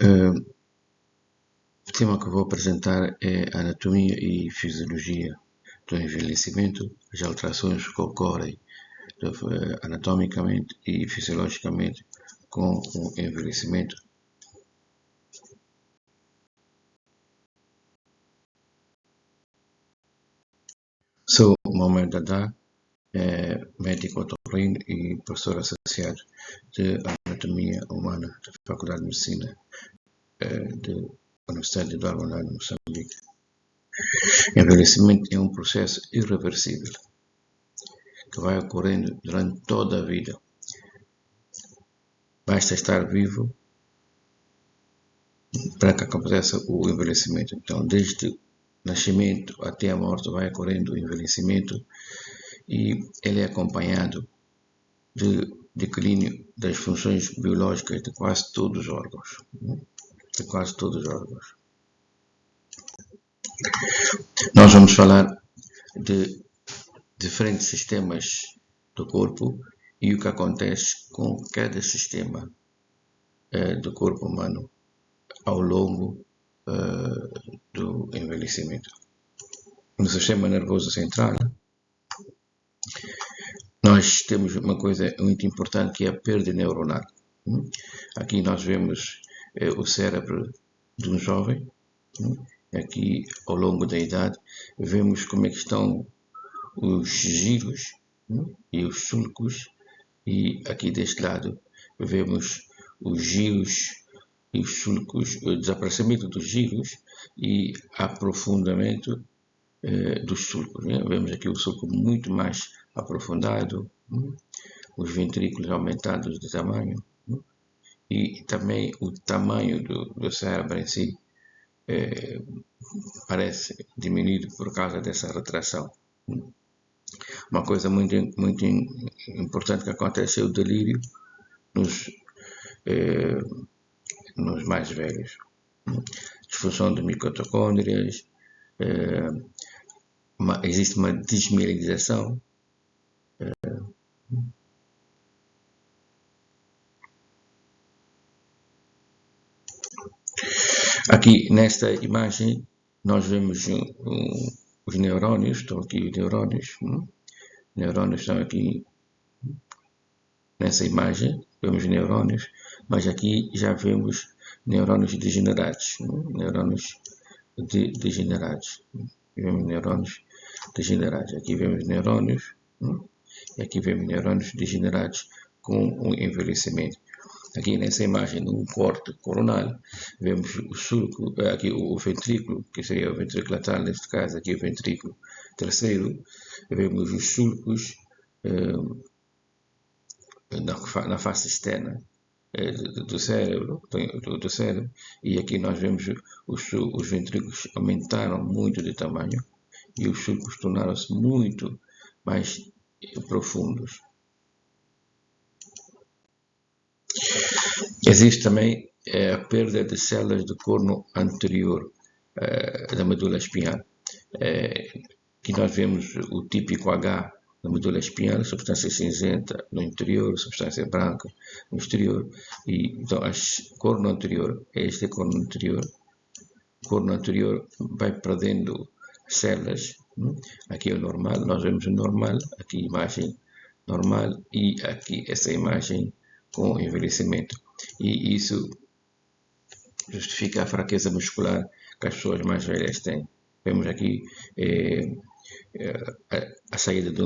O tema que vou apresentar é anatomia e fisiologia do envelhecimento, as alterações que ocorrem anatomicamente e fisiologicamente com o envelhecimento. Sou Mohamed Dada, médico otorrino e professor associado de anatomia humana da Faculdade de Medicina da Universidade de Darwin, Moçambique. Envelhecimento é um processo irreversível que vai ocorrendo durante toda a vida. Basta estar vivo para que aconteça o envelhecimento. Então, desde o nascimento até a morte vai ocorrendo o envelhecimento e ele é acompanhado de declínio das funções biológicas de quase todos os órgãos. Nós vamos falar de diferentes sistemas do corpo e o que acontece com cada sistema do corpo humano ao longo do envelhecimento. No sistema nervoso central, nós temos uma coisa muito importante que é a perda neuronal. Aqui nós vemos o cérebro de um jovem. Aqui, ao longo da idade, vemos como é que estão os giros e os sulcos, e aqui deste lado vemos os giros e os sulcos, o desaparecimento dos giros e aprofundamento dos sulcos. Vemos aqui o sulco muito mais aprofundado, os ventrículos aumentados de tamanho, e também o tamanho do cérebro em si parece diminuído por causa dessa retração. Uma coisa muito importante que acontece é o delírio nos mais velhos. Disfunção de mitocôndrias, existe uma desmielinização. Aqui nesta imagem nós vemos os neurônios, estão aqui os neurônios. Neurônios estão aqui nessa imagem, vemos neurônios, mas aqui já vemos neurônios degenerados. Vemos neurônios degenerados. Aqui vemos neurônios, e aqui vemos neurônios degenerados com o envelhecimento. Aqui nessa imagem, no corte coronal, vemos o sulco, aqui o ventrículo, que seria o ventrículo lateral, neste caso aqui o ventrículo terceiro. Vemos os sulcos na face externa do cérebro, e aqui nós vemos os ventrículos aumentaram muito de tamanho e os sulcos tornaram-se muito mais profundos. Existe também a perda de células do corno anterior da medula espinhal. Aqui nós vemos o típico H na medula espinhal, substância cinzenta no interior, substância branca no exterior. E então, corno anterior é este corno anterior. O corno anterior vai perdendo células. Aqui é o normal, nós vemos o normal, aqui a imagem normal e aqui essa imagem com envelhecimento. E isso justifica a fraqueza muscular que as pessoas mais velhas têm. Vemos aqui a saída de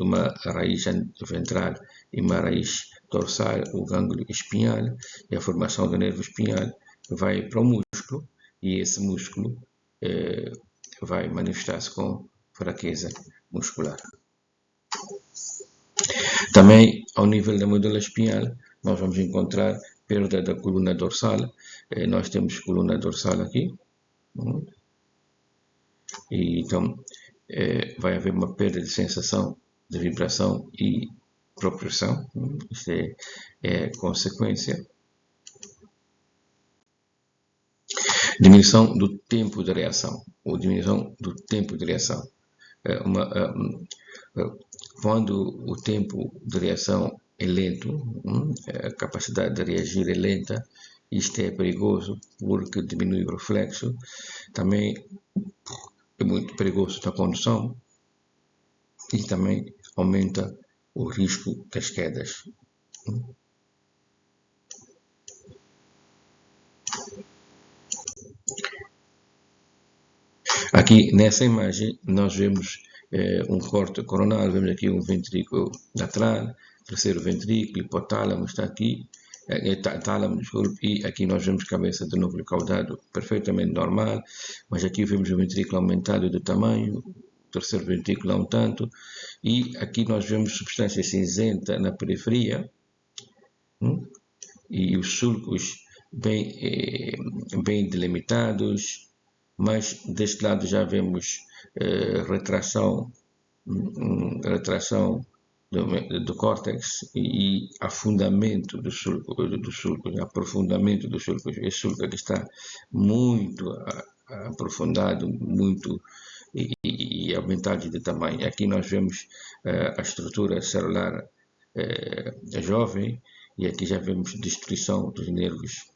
uma raiz ventral e uma raiz dorsal, o gânglio espinhal, e a formação do nervo espinhal vai para o músculo, e esse músculo vai manifestar-se com fraqueza muscular. Também, ao nível da medula espinhal, nós vamos encontrar perda da coluna dorsal. Nós temos coluna dorsal aqui. E então, vai haver uma perda de sensação de vibração e propulsão. Isto é consequência. Diminuição do tempo de reação, ou diminuição do tempo de reação. Quando o tempo de reação é lento, a capacidade de reagir é lenta, Isto é perigoso porque diminui o reflexo, também é muito perigoso na condução e também aumenta o risco das quedas. Aqui nessa imagem nós vemos um corte coronal, vemos aqui um ventrículo lateral, terceiro ventrículo, hipotálamo está aqui, tálamo, desculpe, e aqui nós vemos cabeça do núcleo caudado perfeitamente normal, mas aqui vemos o ventrículo aumentado de tamanho, o terceiro ventrículo um tanto, e aqui nós vemos substância cinzenta na periferia, e os sulcos bem delimitados, mas deste lado já vemos retração do córtex e afundamento dos sulcos, aprofundamento dos sulcos. Esse sulco aqui está muito aprofundado, muito e aumentado de tamanho. Aqui nós vemos a estrutura celular jovem e aqui já vemos destruição dos nervos.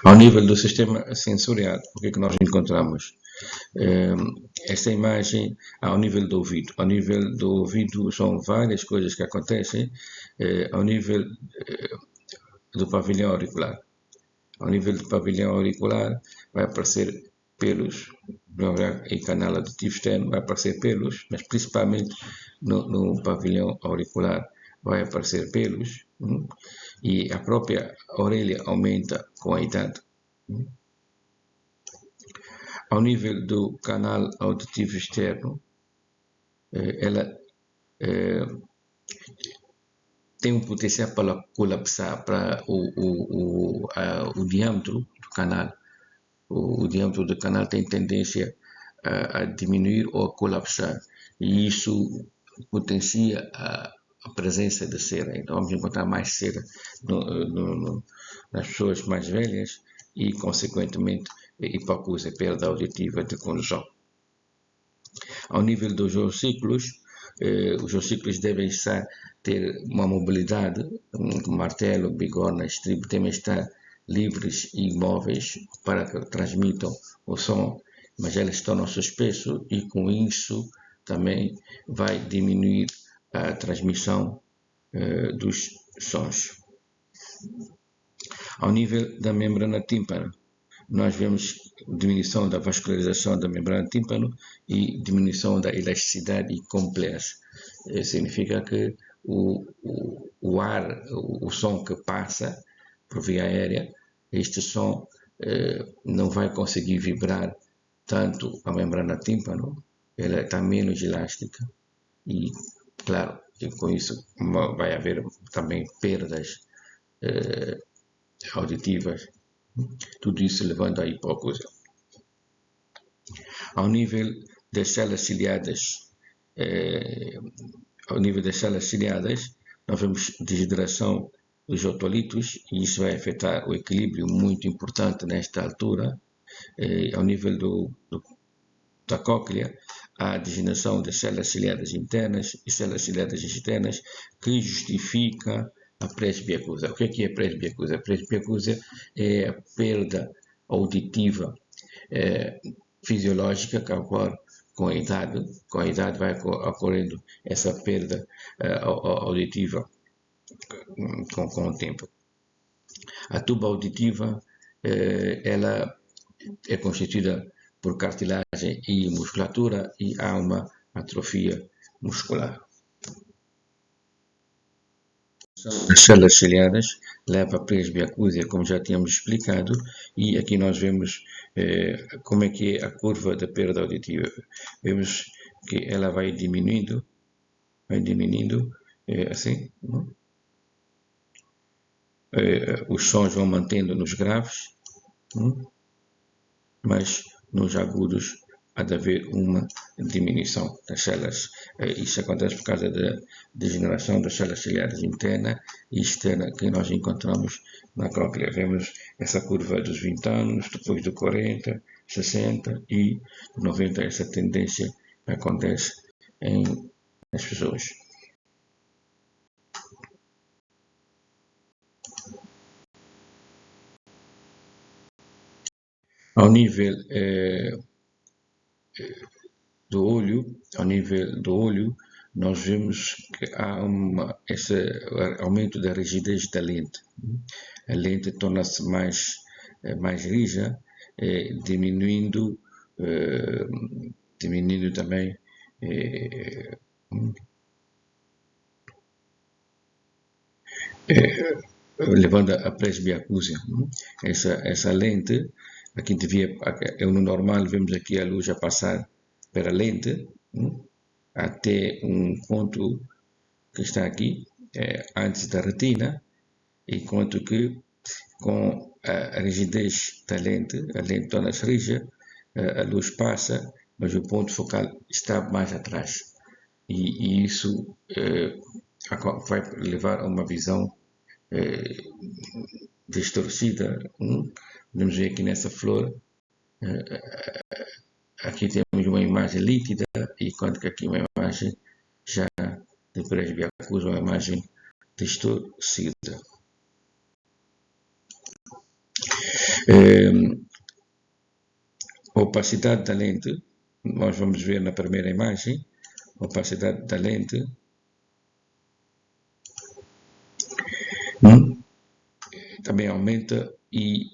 Ao nível do sistema sensorial, o que é que nós encontramos? Esta imagem ao nível do ouvido. Ao nível do ouvido são várias coisas que acontecem ao nível do pavilhão auricular. Ao nível do pavilhão auricular vai aparecer pelos, e canal auditivo externo vai aparecer pelos, mas principalmente no pavilhão auricular vai aparecer pelos, e a própria orelha aumenta com a idade. Ao nível do canal auditivo externo, ela tem um potencial para colapsar para o diâmetro do canal. O diâmetro do canal tem tendência a diminuir ou a colapsar, e isso potencia a presença de cera. Então vamos encontrar mais cera nas pessoas mais velhas e, consequentemente, hipoacusia, perda auditiva de condução. Ao nível dos ossículos, os ossículos devem ter uma mobilidade, martelo, bigorna, estribo, devem estar livres e imóveis para que transmitam o som, mas elas tornam-se espessos e com isso também vai diminuir a transmissão dos sons. Ao nível da membrana tímpana, nós vemos diminuição da vascularização da membrana tímpano e diminuição da elasticidade e compliance. Significa que o ar, o som que passa por via aérea, este som não vai conseguir vibrar tanto a membrana tímpano, ela está menos elástica e, claro, com isso vai haver também perdas auditivas, tudo isso levando à hipoacusia. Ao nível das células ciliadas, nós vemos desidratação dos otolitos e isso vai afetar o equilíbrio muito importante nesta altura. Ao nível da cóclea, há degeneração das células ciliadas internas e células ciliadas externas que justifica a presbiacusia. O que é presbiacusia? A presbiacusia é a perda auditiva fisiológica que ocorre com a idade vai ocorrendo essa perda auditiva com o tempo. A tuba auditiva ela é constituída por cartilagem e musculatura e há uma atrofia muscular. As células ciliadas leva a presbiacúsia, como já tínhamos explicado, e aqui nós vemos como é que é a curva da perda auditiva. Vemos que ela vai diminuindo assim, os sons vão mantendo nos graves, mas nos agudos há de haver uma diminuição das células. Isso acontece por causa da degeneração das células ciliares interna e externa que nós encontramos na cóclea. Vemos essa curva dos 20 anos, depois do 40, 60 e 90, essa tendência acontece nas pessoas. Ao nível do olho, nós vemos que há esse aumento da rigidez da lente. A lente torna-se mais rija, diminuindo também levando a presbiacúsia. Essa lente, aqui no normal, vemos aqui a luz a passar pela lente até um ponto que está aqui, antes da retina, enquanto que com a rigidez da lente, a lente torna-se rija, a luz passa, mas o ponto focal está mais atrás. E isso vai levar a uma visão distorcida. Podemos ver aqui nessa flor, aqui temos uma imagem líquida, enquanto que aqui uma imagem já de presbiacúsia, uma imagem distorcida. A opacidade da lente, nós vamos ver na primeira imagem, a opacidade da lente também aumenta e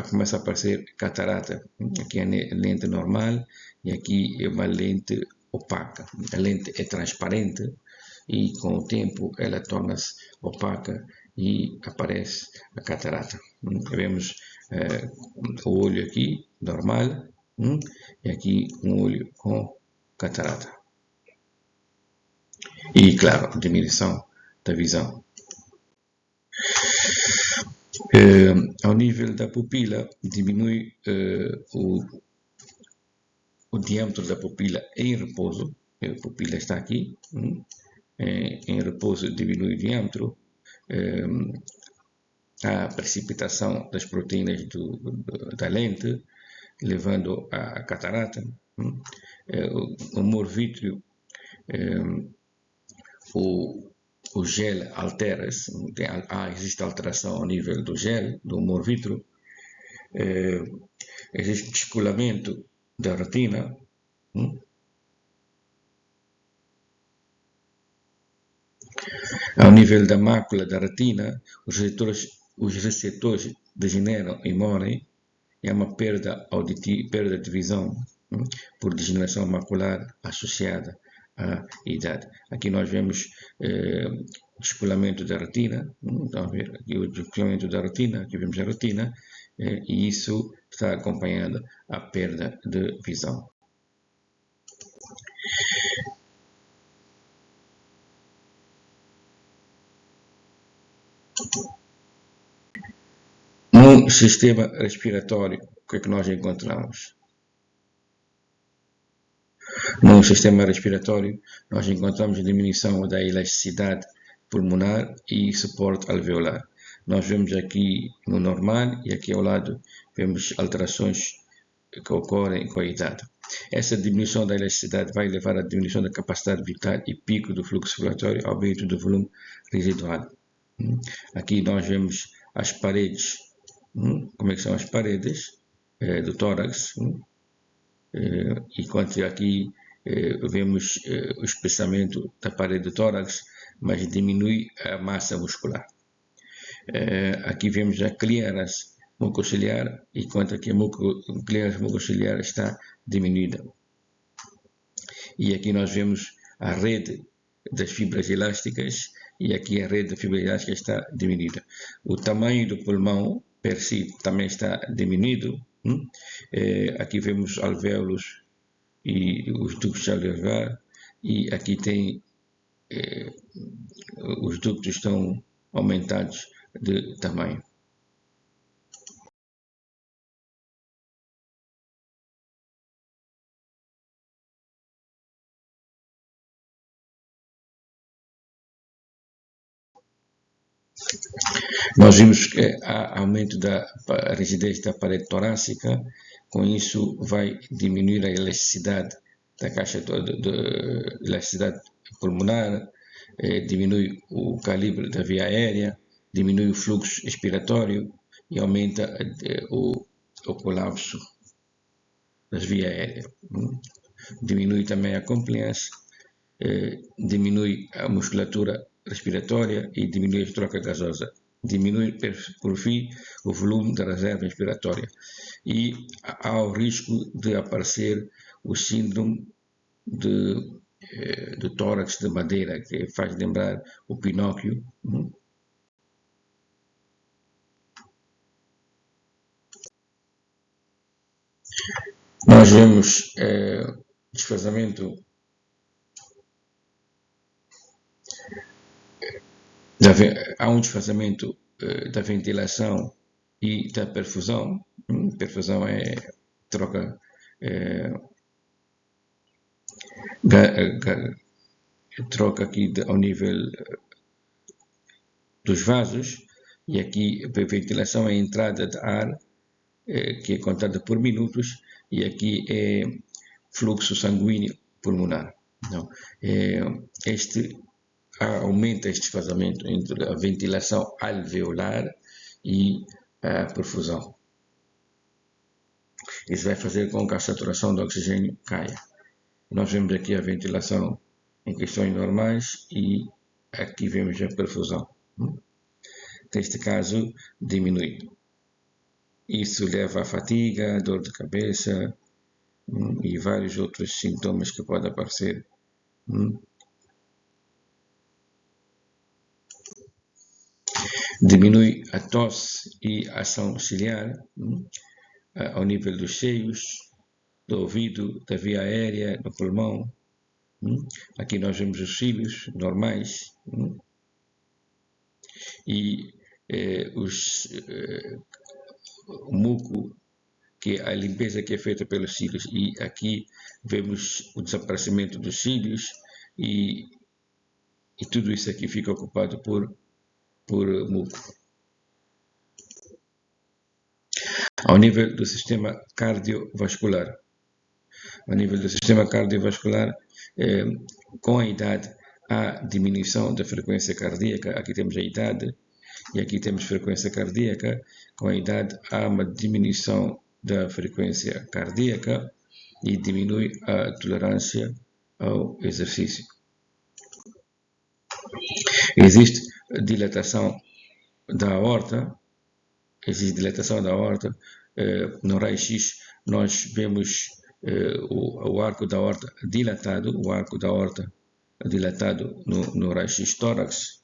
começa a aparecer catarata. Aqui é a lente normal e aqui é uma lente opaca. A lente é transparente e com o tempo ela torna-se opaca e aparece a catarata. Vemos o olho aqui normal e aqui um olho com catarata. E, claro, diminuição da visão. Ao nível da pupila, diminui o diâmetro da pupila em repouso. A pupila está aqui. Em repouso, diminui o diâmetro. A precipitação das proteínas da lente, levando à catarata. O humor vítreo, o gel altera-se, existe alteração ao nível do gel, do humor vítreo, existe descolamento da retina, ao nível da mácula da retina, os receptores degeneram e morrem, e há uma perda de visão por degeneração macular associada à idade. Aqui nós vemos descolamento da retina, estão a ver aqui o descolamento da retina, aqui vemos a retina, e isso está acompanhando a perda de visão. No sistema respiratório, o que é que nós encontramos? No sistema respiratório, nós encontramos diminuição da elasticidade pulmonar e suporte alveolar. Nós vemos aqui no normal e aqui ao lado vemos alterações que ocorrem com a idade. Essa diminuição da elasticidade vai levar à diminuição da capacidade vital e pico do fluxo respiratório, aumento do volume residual. Aqui nós vemos as paredes, como é que são as paredes do tórax, enquanto aqui vemos o espessamento da parede do tórax, mas diminui a massa muscular. Aqui vemos a clearance mucociliar, enquanto aqui a clearance mucociliar está diminuída. E aqui nós vemos a rede das fibras elásticas, e aqui a rede das fibras elásticas está diminuída. O tamanho do pulmão per si também está diminuído. Aqui vemos alvéolos e os ductos alveolar, e aqui tem os ductos estão aumentados de tamanho. Nós vimos que há aumento da rigidez da parede torácica, com isso vai diminuir a elasticidade da caixa de elasticidade pulmonar, diminui o calibre da via aérea, diminui o fluxo expiratório e aumenta o colapso das vias aéreas. Diminui também a compliance, diminui a musculatura respiratória e diminui a troca gasosa. Diminui, por fim, o volume da reserva respiratória. E há o risco de aparecer o síndrome do tórax de madeira, que faz lembrar o Pinóquio. Nós vemos desfazamento há um desfazamento da ventilação e da perfusão. Perfusão é troca troca aqui ao nível dos vasos, e aqui a ventilação é a entrada de ar, que é contada por minutos, e aqui é fluxo sanguíneo pulmonar. Então, aumenta este desfazamento entre a ventilação alveolar e a perfusão. Isso vai fazer com que a saturação de oxigênio caia. Nós vemos aqui a ventilação em questões normais e aqui vemos a perfusão. Neste caso, diminui. Isso leva à fadiga, dor de cabeça e vários outros sintomas que podem aparecer. Diminui a tosse e a ação ciliar ao nível dos seios, do ouvido, da via aérea, do pulmão. Aqui nós vemos os cílios normais e o muco, que é a limpeza que é feita pelos cílios. E aqui vemos o desaparecimento dos cílios e tudo isso aqui fica ocupado por muco. Ao nível do sistema cardiovascular. Ao nível do sistema cardiovascular, com a idade, há diminuição da frequência cardíaca. Aqui temos a idade e aqui temos frequência cardíaca. Com a idade, há uma diminuição da frequência cardíaca e diminui a tolerância ao exercício. Existe dilatação da aorta. No raio-x nós vemos o arco da aorta dilatado, no raio-x tórax.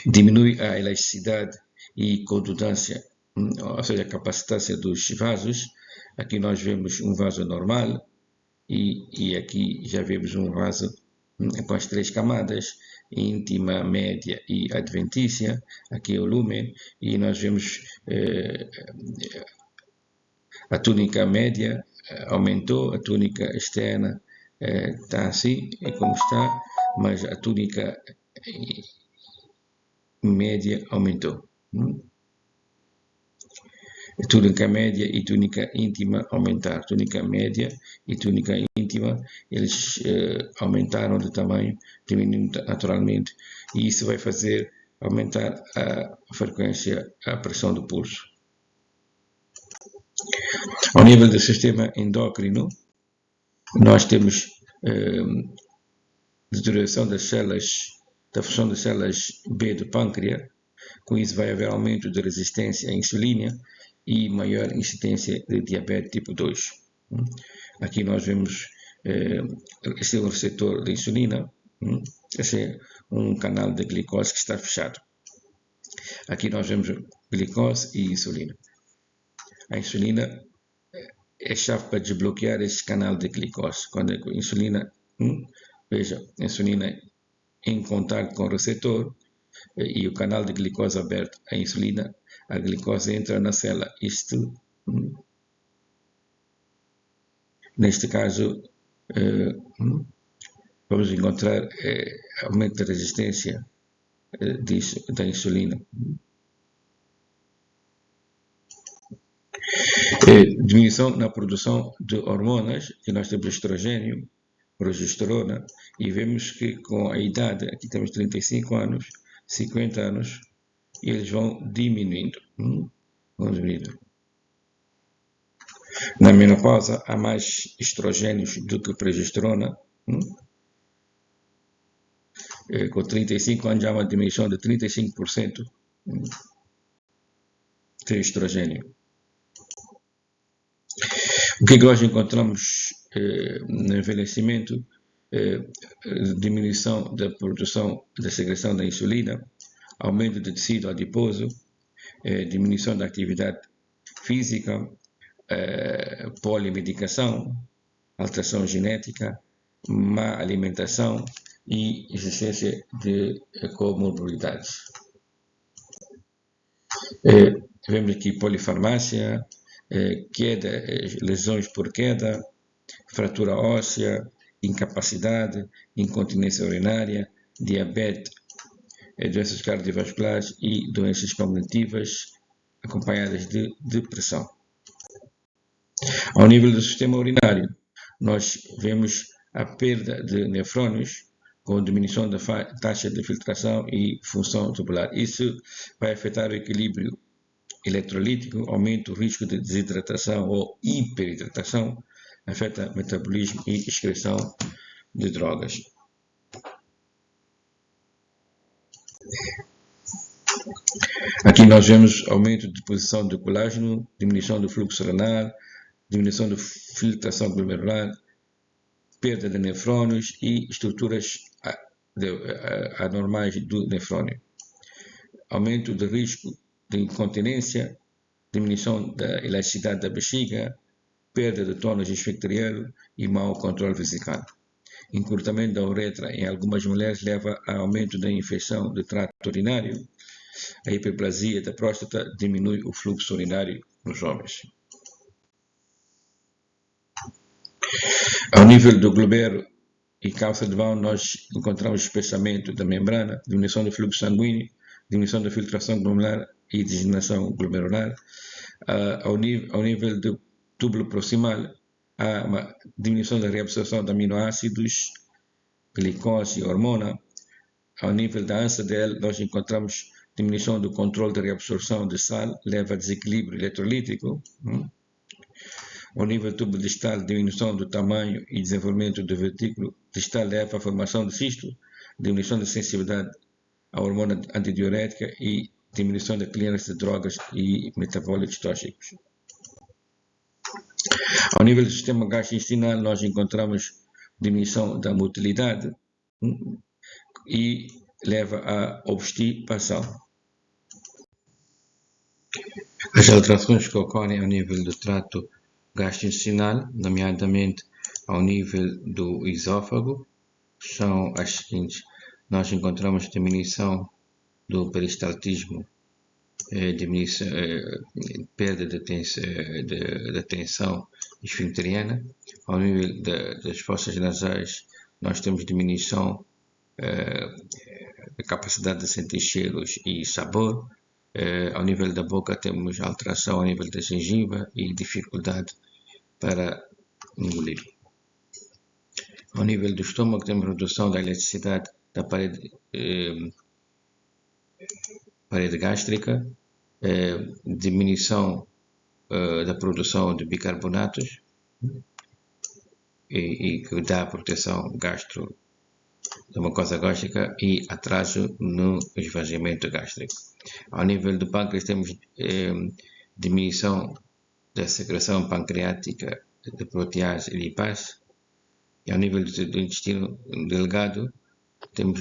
Diminui a elasticidade e condutância, ou seja, a capacitância dos vasos. Aqui nós vemos um vaso normal e aqui já vemos um vaso com as 3 camadas, íntima, média e adventícia. Aqui é o lúmen e nós vemos a túnica média aumentou, a túnica externa está assim, é como está, mas a túnica média aumentou. Túnica média e túnica íntima aumentaram. Túnica média e túnica íntima, eles aumentaram de tamanho, diminuindo naturalmente, e isso vai fazer aumentar a frequência, a pressão do pulso. Ao nível do sistema endócrino, nós temos deterioração das células, da função das células B do pâncreas. Com isso vai haver aumento de resistência à insulina e maior incidência de diabetes tipo 2. Aqui nós vemos, este é um receptor de insulina, esse é um canal de glicose que está fechado. Aqui nós vemos glicose e insulina. A insulina é chave para desbloquear esse canal de glicose. Quando a insulina, veja, a insulina em contato com o receptor e o canal de glicose aberto, a glicose entra na célula. Isto, neste caso, vamos encontrar aumento da resistência da insulina. Diminuição na produção de hormonas, que nós temos estrogênio, progesterona, e vemos que com a idade, aqui temos 35 anos, 50 anos, eles vão diminuindo. Na menopausa, há mais estrogênios do que progesterona. Com 35 anos, há uma diminuição de 35% de estrogênio. O que nós encontramos no envelhecimento? Diminuição da produção da secreção da insulina, aumento do tecido adiposo, diminuição da atividade física, polimedicação, alteração genética, má alimentação e existência de comorbidades. Vemos aqui polifarmácia, queda, lesões por queda, fratura óssea, incapacidade, incontinência urinária, diabetes, doenças cardiovasculares e doenças cognitivas acompanhadas de depressão. Ao nível do sistema urinário, nós vemos a perda de nefrônios com diminuição da taxa de filtração e função tubular. Isso vai afetar o equilíbrio eletrolítico, aumenta o risco de desidratação ou hiperidratação, afeta metabolismo e excreção de drogas. Aqui nós vemos aumento de deposição de colágeno, diminuição do fluxo renal, diminuição da filtração glomerular, perda de nefrônios e estruturas anormais do nefrônio. Aumento do risco de incontinência, diminuição da elasticidade da bexiga, perda de tônus esfincteriano e mau controle vesical. Encurtamento da uretra em algumas mulheres leva a aumento da infecção do trato urinário. A hiperplasia da próstata diminui o fluxo urinário nos homens. Ao nível do globero e calça de vão, nós encontramos espessamento da membrana, diminuição do fluxo sanguíneo, diminuição da filtração glomerular e degeneração glomerular. Ao nível do túbulo proximal, há uma diminuição da reabsorção de aminoácidos, glicose e hormona. Ao nível da ânsa dele, nós encontramos diminuição do controle de reabsorção de sal, leva a desequilíbrio eletrolítico. Ao nível do tubo distal, diminuição do tamanho e desenvolvimento do vesículo distal leva à formação de cisto, diminuição da sensibilidade à hormona antidiurética e diminuição da clearance de drogas e metabólicos tóxicos. Ao nível do sistema gastrointestinal, nós encontramos diminuição da motilidade e leva à obstipação. As alterações que ocorrem ao nível do trato gastrointestinal, nomeadamente ao nível do esôfago, são as seguintes. Nós encontramos diminuição do peristaltismo, perda da tensão esfincteriana. Ao nível das fossas nasais, nós temos diminuição da capacidade de sentir cheiros e sabor. Ao nível da boca, temos alteração ao nível da gengiva e dificuldade para engolir. Ao nível do estômago, temos redução da elasticidade da parede gástrica, diminuição da produção de bicarbonatos e que dá proteção da mucosa gástrica e atraso no esvaziamento gástrico. Ao nível do pâncreas, temos diminuição da secreção pancreática de protease e lipase. E ao nível do intestino delgado, temos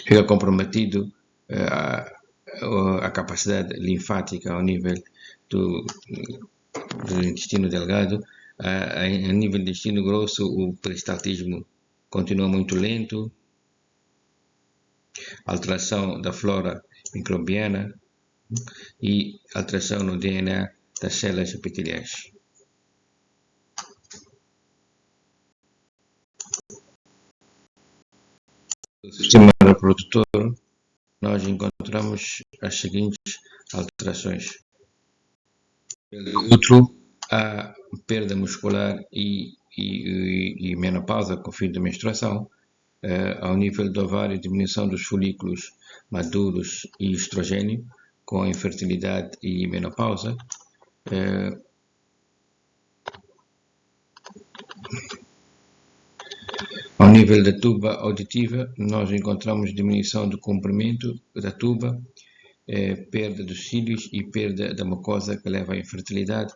fica comprometido a capacidade linfática ao nível do intestino delgado. A nível do intestino grosso, o peristaltismo continua muito lento, alteração da flora microbiana e alteração no DNA das células epiteliais. No sistema reprodutor, nós encontramos as seguintes alterações. No útero, há perda muscular e menopausa com fim de menstruação. Ao nível do ovário, diminuição dos folículos maduros e estrogênio, com infertilidade e menopausa. Ao nível da tuba auditiva, nós encontramos diminuição do comprimento da tuba, perda dos cílios e perda da mucosa que leva à infertilidade.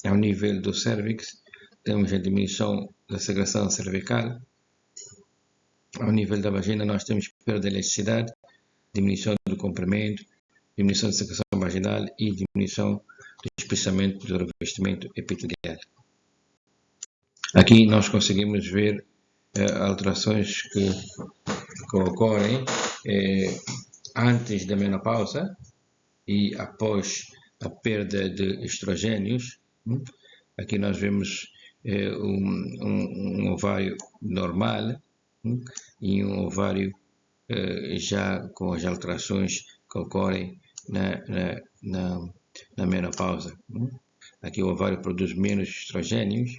Ao nível do cérvix, temos a diminuição da secreção cervical. Ao nível da vagina, nós temos perda da elasticidade, diminuição do comprimento, diminuição da secreção vaginal e diminuição do espessamento do revestimento epitelial. Aqui nós conseguimos ver alterações que ocorrem antes da menopausa e após a perda de estrogênios. Aqui nós vemos um ovário normal e um ovário já com as alterações que ocorrem na menopausa. Aqui o ovário produz menos estrogênios,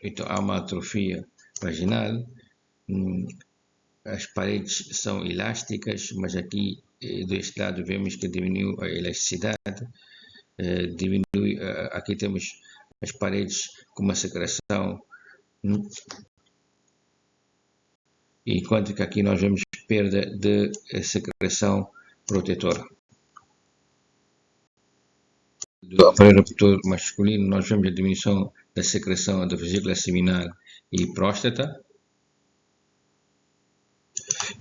então há uma atrofia vaginal. As paredes são elásticas, mas aqui deste lado vemos que diminuiu a elasticidade, aqui temos as paredes com uma secreção, enquanto que aqui nós vemos perda de secreção protetora. Do aparelho reprodutor masculino, nós vemos a diminuição da secreção da vesícula seminal e próstata.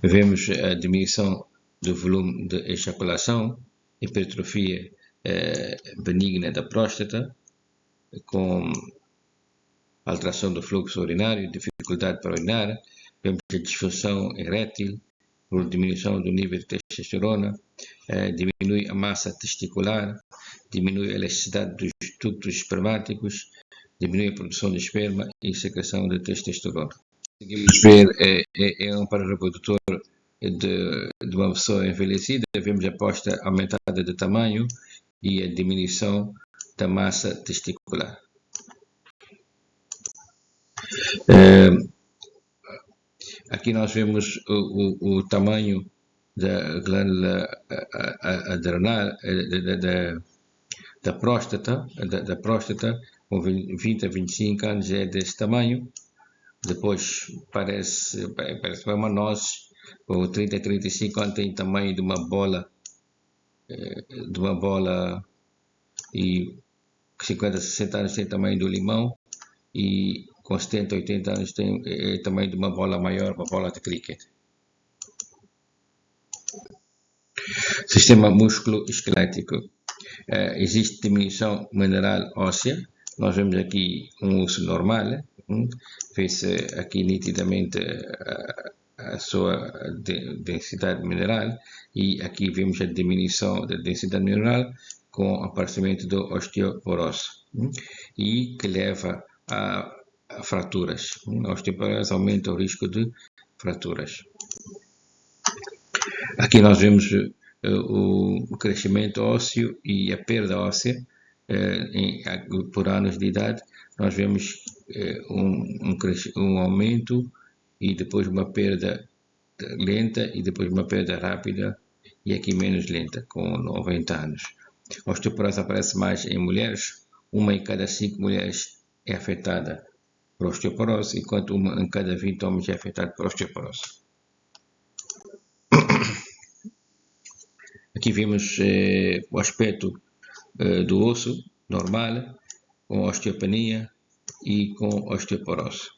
Vemos a diminuição do volume de ejaculação, hipertrofia benigna da próstata, com alteração do fluxo urinário, dificuldade para urinar. Vemos a disfunção erétil por diminuição do nível de testosterona, diminui a massa testicular, diminui a elasticidade dos ductos espermáticos, diminui a produção de esperma e secreção de testosterona. Conseguimos ver, é um aparelho reprodutor de uma pessoa envelhecida. Vemos a posta aumentada de tamanho e a diminuição da massa testicular. Aqui nós vemos o tamanho da glândula adrenal, da próstata, com 20 a 25 anos é desse tamanho. Depois parece uma noz, com 30 a 35 anos tem tamanho de uma bola, e 50 a 60 anos tem tamanho do limão, e com 70 a 80 anos tem tamanho de uma bola maior, uma bola de cricket. Sistema músculo-esquelético. Existe diminuição mineral óssea. Nós vemos aqui um osso normal, vê-se aqui nitidamente a sua densidade mineral, e aqui vemos a diminuição da densidade mineral com o aparecimento da osteoporose, e que leva a fraturas. A osteoporose aumenta o risco de fraturas. Aqui nós vemos o crescimento ósseo e a perda óssea por anos de idade. Nós vemos um aumento e depois uma perda lenta e depois uma perda rápida, e aqui menos lenta, com 90 anos. A osteoporose aparece mais em mulheres. 1 em cada 5 mulheres é afetada por osteoporose, enquanto 1 em cada 20 homens é afetado por osteoporose. Aqui vemos o aspecto do osso normal, com osteopenia e com osteoporose.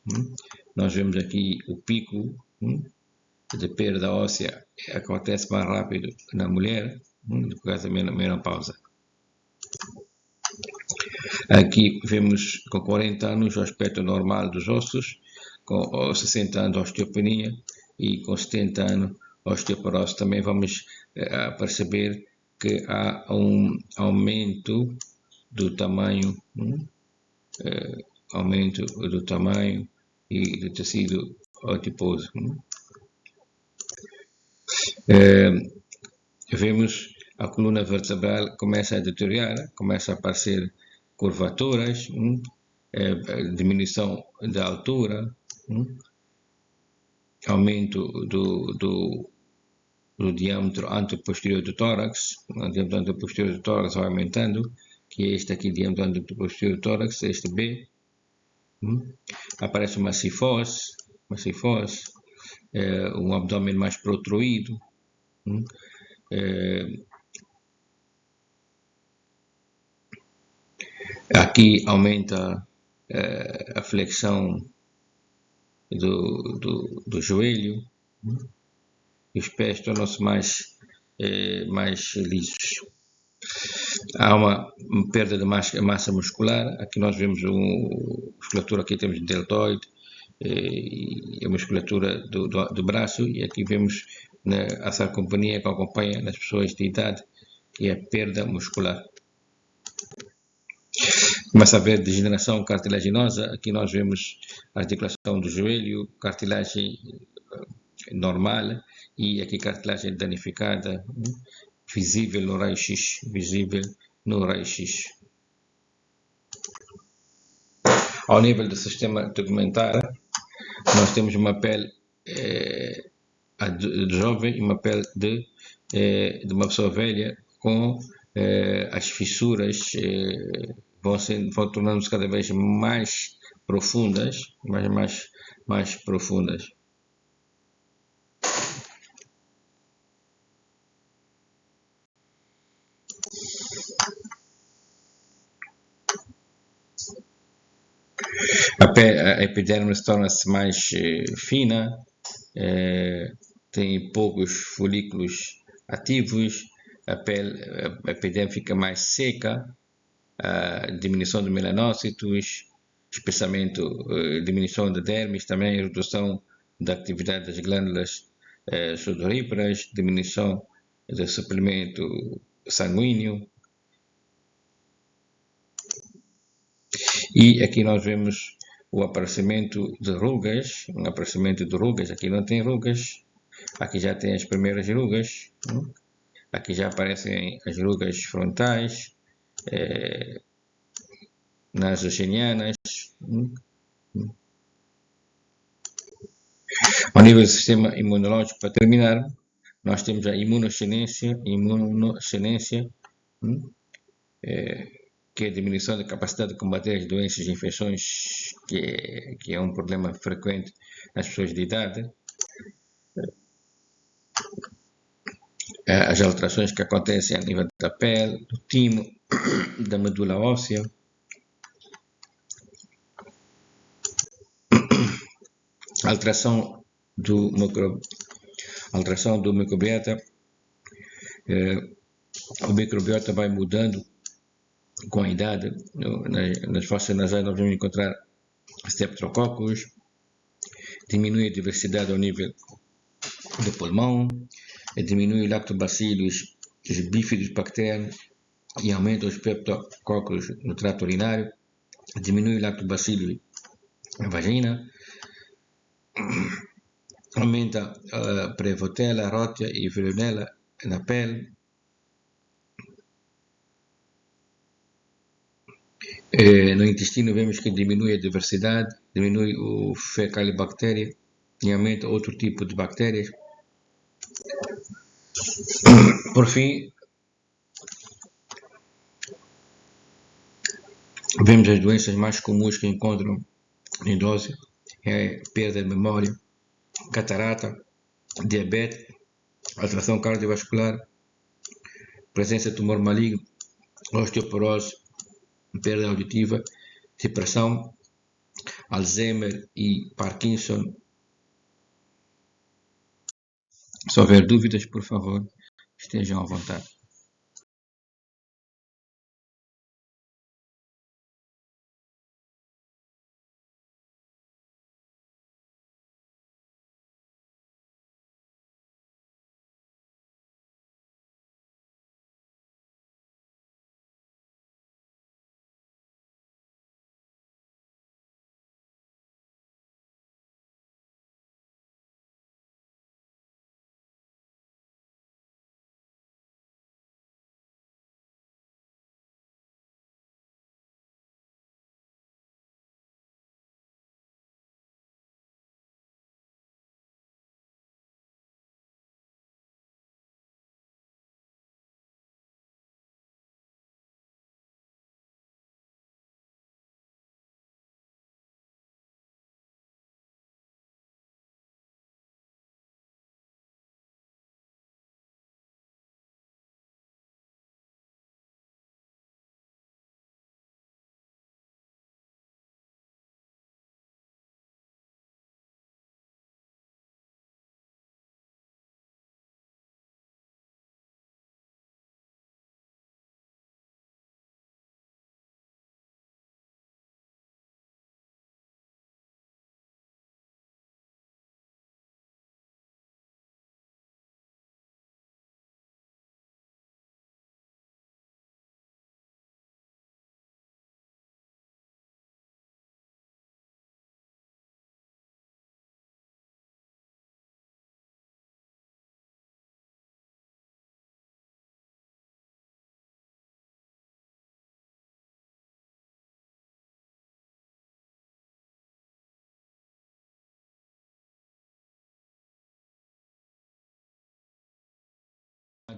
Nós vemos aqui o pico de perda óssea, acontece mais rápido na mulher, por causa da menopausa. Aqui vemos com 40 anos o aspecto normal dos ossos, com 60 anos a osteopenia e com 70 anos a osteoporose. Também vamos perceber que há um aumento do tamanho, e do tecido adiposo. Vemos a coluna vertebral começa a deteriorar, começa a aparecer curvaturas, diminuição da altura, aumento do diâmetro anteposterior do tórax. O diâmetro anteposterior do tórax vai aumentando, que é este aqui, diâmetro anteposterior do tórax, este B. Aparece uma cifose, um abdômen mais protruído. Aqui aumenta a flexão do joelho, e os pés tornam-se mais lisos. Há uma perda de massa muscular. Aqui nós vemos a musculatura, aqui temos deltoide, e a musculatura do braço, e aqui vemos a sarcopenia que acompanha nas pessoas de idade, que é a perda muscular. Começa a haver degeneração cartilaginosa. Aqui nós vemos a articulação do joelho, cartilagem normal, e aqui cartilagem danificada, visível no raio-x, Ao nível do sistema tegmentar, nós temos uma pele de jovem e uma pele de uma pessoa velha, com as fissuras vão tornando-se cada vez mais profundas, mais profundas. A epiderme torna-se mais fina, tem poucos folículos ativos, a epiderme fica mais seca, diminuição de melanócitos, espessamento, diminuição da dermis, também redução da atividade das glândulas sudoríparas, diminuição do suplemento sanguíneo. E aqui nós vemos o aparecimento de rugas, aqui não tem rugas, aqui já tem as primeiras rugas, aqui já aparecem as rugas frontais, nasogenianas. Ao nível do sistema imunológico, para terminar, nós temos a imunossenescência, que é a diminuição da capacidade de combater as doenças e infecções, que é um problema frequente nas pessoas de idade. As alterações que acontecem a nível da pele, do timo, da medula óssea. Alteração do microbiota. O microbiota vai mudando com a idade. Nas fossas nasais nós vamos encontrar streptococcus, diminui a diversidade ao nível do pulmão, diminui o lactobacillus, os bífidos bacterianos, e aumenta os peptococcus no trato urinário, diminui o lactobacillus na vagina, aumenta a prevotella, rótia e veronella na pele. No intestino vemos que diminui a diversidade, diminui o fecalibactéria e aumenta outro tipo de bactérias. Por fim, vemos as doenças mais comuns que encontram em idosos: perda de memória, catarata, diabetes, alteração cardiovascular, presença de tumor maligno, osteoporose, perda auditiva, depressão, Alzheimer e Parkinson. Se houver dúvidas, por favor, estejam à vontade.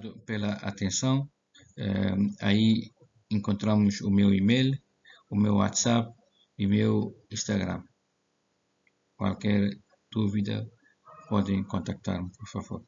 Obrigado pela atenção. Aí encontramos o meu e-mail, o meu WhatsApp e o meu Instagram. Qualquer dúvida, podem contactar-me, por favor.